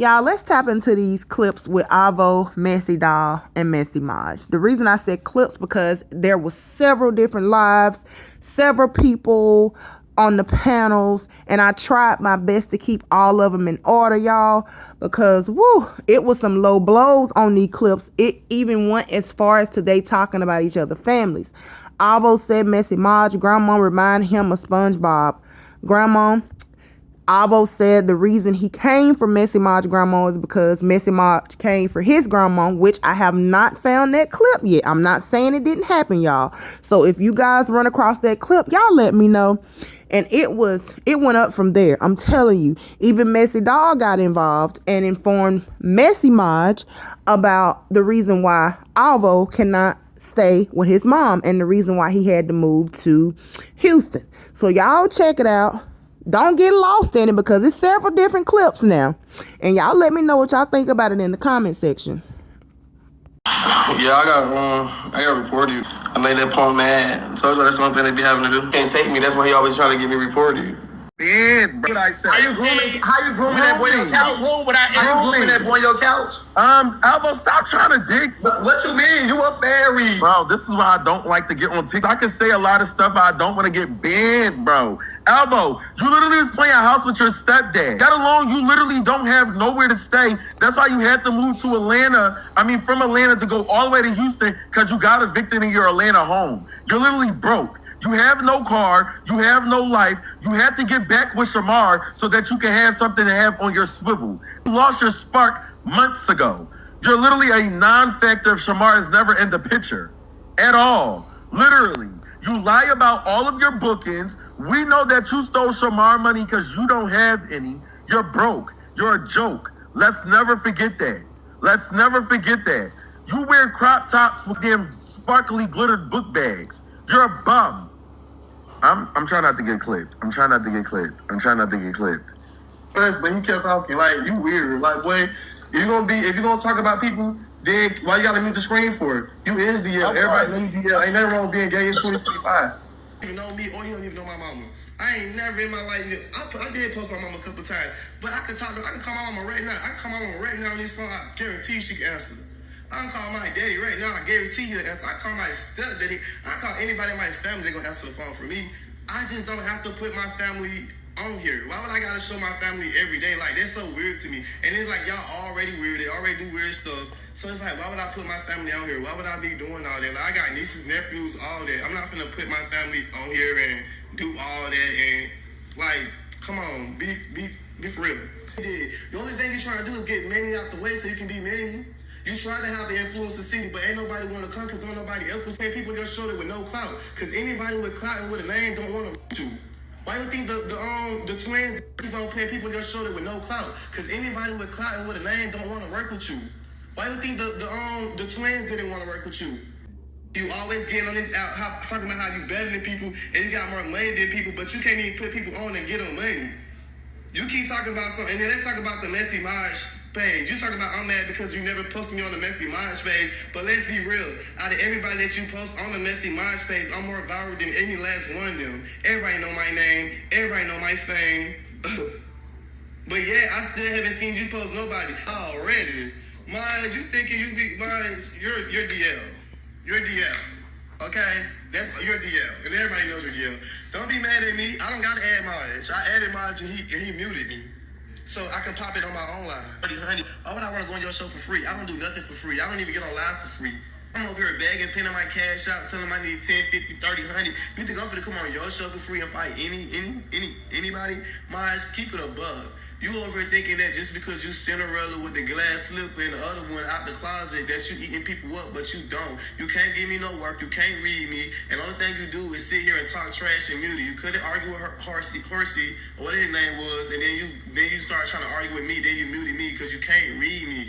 Y'all, let's tap into these clips with Alvo, Messy Doll, and Messymaj. The reason I said clips because there was several different lives, several people on the panels, and I tried my best to keep all of them in order, y'all, because it was some low blows on these clips. It even went as far as today talking about each other's families. Alvo said Messymaj grandma reminded him of SpongeBob. Alvo said the reason he came for Messymaj grandma is because Messymaj came for his grandma, which I have not found that clip yet. I'm not saying it didn't happen, y'all. So if you guys run across that clip, y'all let me know. And it went up from there. I'm telling you, even Messy Doll got involved and informed Messymaj about the reason why Alvo cannot stay with his mom and the reason why he had to move to Houston. So y'all check it out. Don't get lost in it because it's several different clips now. And y'all let me know what y'all think about it in the comment section. Yeah, I got reported. I made that point mad. I told you that's one thing they be having to do. Can't take me. That's why he always trying to get me reported. Yeah, bro. How you grooming that boy on your couch? How you grooming that boy on your couch? Alvo, stop trying to dig. What you mean? You a fairy. Bro, this is why I don't like to get on TikTok. I can say a lot of stuff, but I don't want to get banned, bro. Alvo, you literally is playing house with your stepdad. That alone, you literally don't have nowhere to stay. That's why you had to move to Atlanta. From Atlanta to go all the way to Houston because you got evicted in your Atlanta home. You're literally broke. You have no car. You have no life. You have to get back with Shamar so that you can have something to have on your swivel. You lost your spark months ago. You're literally a non-factor if Shamar is never in the picture at all. Literally. You lie about all of your bookings. We know that you stole Shamar money because you don't have any. You're broke. You're a joke. Let's never forget that. Let's never forget that. You wear crop tops with them sparkly glittered book bags. You're a bum. I'm trying not to get clipped. But he kept talking like you weird. Like, boy, if you're gonna talk about people, then why you gotta mute the screen for? You is DL. Everybody know you DL. Ain't nothing wrong with being gay in 2025. You know me or you don't even know my mama. I ain't never in my life. I did post my mama a couple times, but I can call my mama right now. I can call my mama right now on this phone. I guarantee you she can answer. I can call my daddy right now. I guarantee you the answer. I call my stepdaddy. I call anybody in my family. They're gonna answer the phone for me. I just don't have to put my family on here. Why would I gotta show my family every day? Like, that's so weird to me. And it's like y'all already weird. They already do weird stuff. So it's like, why would I put my family on here? Why would I be doing all that? Like, I got nieces, nephews, all that. I'm not gonna put my family on here and do all that. And like, come on, be for real. The only thing you're trying to do is get Manny out the way so you can be Manny. You trying to have the influence the city, but ain't nobody want to come because don't nobody else will pay people your shoulder with no clout. Because anybody with clout and with a name don't want to you. Why you think the twins keep on paying people your shoulder with no clout? Because anybody with clout and with a name don't want to work with you. Why you think the twins didn't want to work with you? You always getting on this out talking about how you better than people and you got more money than people, but you can't even put people on and get them money. You keep talking about something, and then let's talk about the Messymaj page. You talking about I'm mad because you never posted me on the Messymaj page, but let's be real. Out of everybody that you post on the Messymaj page, I'm more viral than any last one of them. Everybody know my name. Everybody know my fame. But yeah, I still haven't seen you post nobody already. Maj, you thinking you be Maj? You're DL. You're DL. Okay. That's your DL, and everybody knows your DL. Don't be mad at me. I don't gotta add Maj. I added Maj, and he muted me, so I can pop it on my own live. Honey, why would I want to go on your show for free? I don't do nothing for free. I don't even get on live for free. I'm over here begging, pinning my cash out, telling them I need 10, 50, 30, 100. You think I'm gonna come on your show for free and fight anybody? Maj, keep it a bug. You over here thinking that just because you Cinderella with the glass slipper and the other one out the closet that you eating people up, but you don't. You can't give me no work. You can't read me. And the only thing you do is sit here and talk trash and mute it. You couldn't argue with Horsey, or whatever his name was, and then you start trying to argue with me. Then you muted me because you can't read me.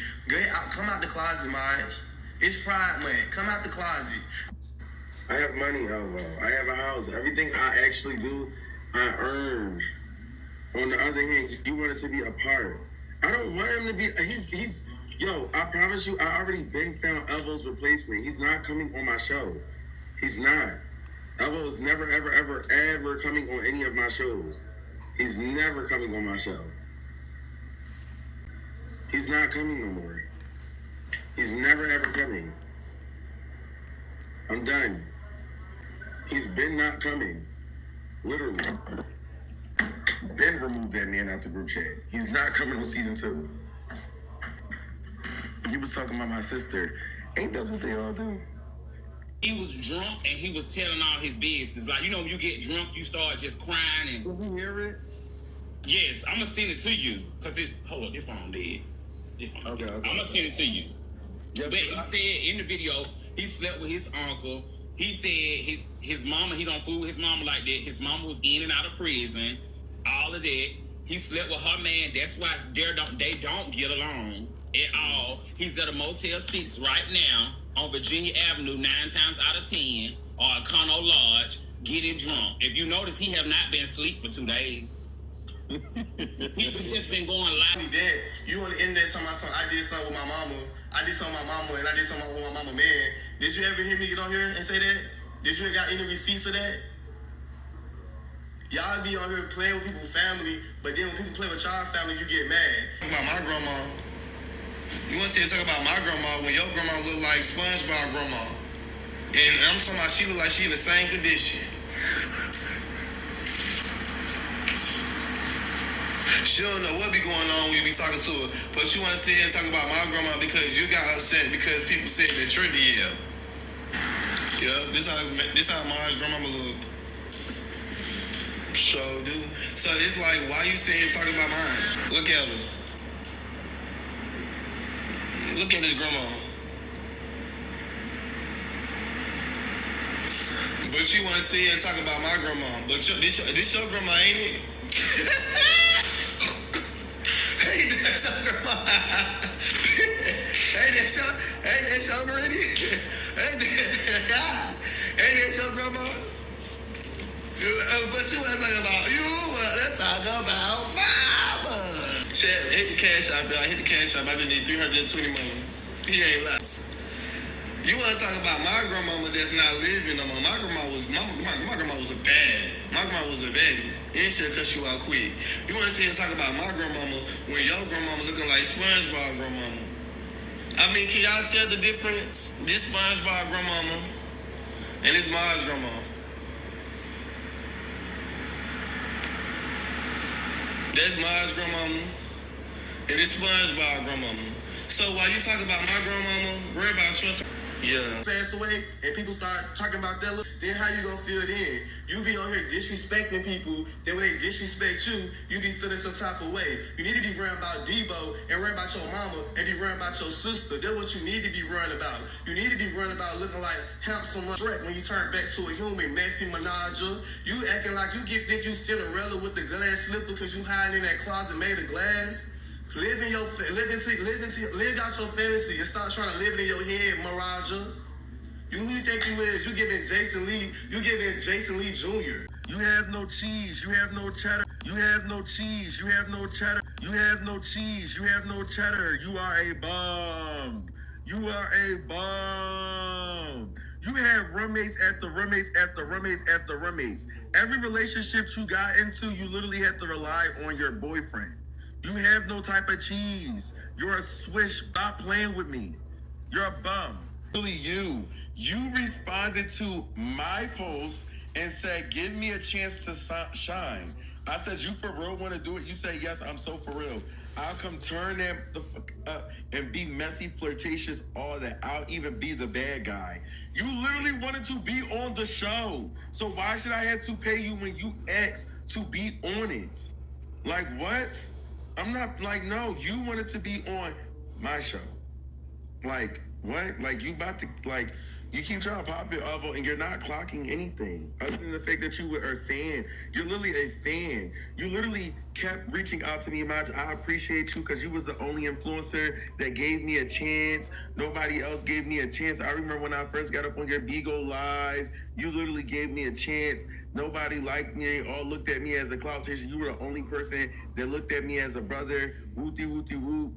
Come out the closet, Maj. It's Pride Month. Come out the closet. I have money, Alvo. I have a house. Everything I actually do, I earn. On the other hand, you want it to be a part. I don't want him to be. Yo, I promise you, I already been found Alvo's replacement. He's not coming on my show. He's not. Alvo is never, ever, ever, ever coming on any of my shows. He's never coming on my show. He's not coming no more. He's never ever coming. I'm done. He's been not coming. Literally. Ben removed that man out the group chat. He's not coming on season 2. He was talking about my sister. Ain't that what they all do? He was drunk and he was telling all his business. Like, you know, when you get drunk, you start just crying and... Did we hear it? Yes, I'm gonna send it to you. Cause hold on, this phone dead. Okay. I'm gonna send it to you. Yes, but he said in the video, he slept with his uncle. He said his mama, he don't fool with his mama like that. His mama was in and out of prison. All of that. He slept with her man. That's why they don't get along at all. He's at a Motel 6 right now on Virginia Avenue 9 times out of 10, or a Cono Lodge, getting drunk. If you notice, he have not been asleep for 2 days. He's just been going live. Dad, you on the internet talking about something, I did something with my mama. I did something with my mama, and I did something with my mama man. Did you ever hear me get on here and say that? Did you ever got any receipts of that? Y'all be on here playing with people's family, but then when people play with y'all family, you get mad. About my grandma. You want to talk about my grandma when your grandma look like SpongeBob grandma. And I'm talking about she look like she in the same condition. She don't know what be going on when you be talking to her. But you want to sit here and talk about my grandma because you got upset because people said that you're DL. Yeah, this how Maj grandma look. Sure do. So it's like, why you sitting here talking about mine? Look at her. Look at this grandma. But you want to sit here and talk about my grandma. But this your grandma, ain't it? Hey, that's your grandma. Hey, that's your granny. Hey, that's your grandma. But you want to talk about you. Let's talk about mama. Chat, hit the cash app, y'all. Hit the cash app. I just need 320 money. He ain't left. You want to talk about my grandmama that's not living no more. My grandma was a bad. My grandma was a baddie. And she'll cut you out quick. You want to sit and talk about my grandmama when your grandmama looking like SpongeBob grandmama. I mean, can y'all tell the difference? This SpongeBob grandmama and this Maj grandma. That's Maj grandmama and this SpongeBob grandmama. So while you talk about my grandmama, worry about your... Yeah. Pass away and people start talking about that, then how you gonna feel then? You be on here disrespecting people, then when they disrespect you, you be feeling some type of way. You need to be worrying about Debo and worrying about your mama and be worrying about your sister. That's what you need to be worrying about. You need to be worrying about looking like handsome Shrek when you turn back to a human, Messymaj. You acting like you think you Cinderella with the glass slipper because you hiding in that closet made of glass. Live out your fantasy and stop trying to live it in your head, Maraja. Who you think you is? You giving Jason Lee Jr. You have no cheese. You have no cheddar. You have no cheese. You have no cheddar. You have no cheese. You have no cheddar. You are a bum. You are a bum. You have roommates after roommates after roommates after roommates. Every relationship you got into, you literally have to rely on your boyfriend. You have no type of cheese. You're a swish. Stop playing with me. You're a bum. Really, you responded to my post and said, give me a chance to shine. I said, you for real want to do it? You say, yes, I'm so for real. I'll come turn that the fuck up and be messy, flirtatious, all that. I'll even be the bad guy. You literally wanted to be on the show. So why should I have to pay you when you asked to be on it? Like, what? I'm not, like, no, you wanted to be on my show. Like, what? Like, you about to, like, you keep trying to pop your elbow and you're not clocking anything. Other than the fact that you were a fan. You're literally a fan. You literally kept reaching out to me, Maj. I appreciate you because you was the only influencer that gave me a chance. Nobody else gave me a chance. I remember when I first got up on your Bigo Live, you literally gave me a chance. Nobody liked me. They all looked at me as a clout chaser. You were the only person that looked at me as a brother. Wooty, wooty, woo.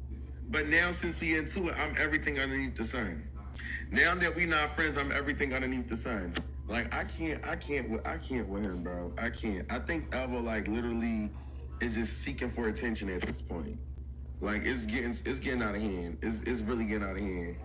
But now since we into it, I'm everything underneath the sun. Now that we not friends, I'm everything underneath the sun. Like, I can't with him, bro. I can't. I think Alvo, like, literally is just seeking for attention at this point. Like it's getting out of hand. It's really getting out of hand.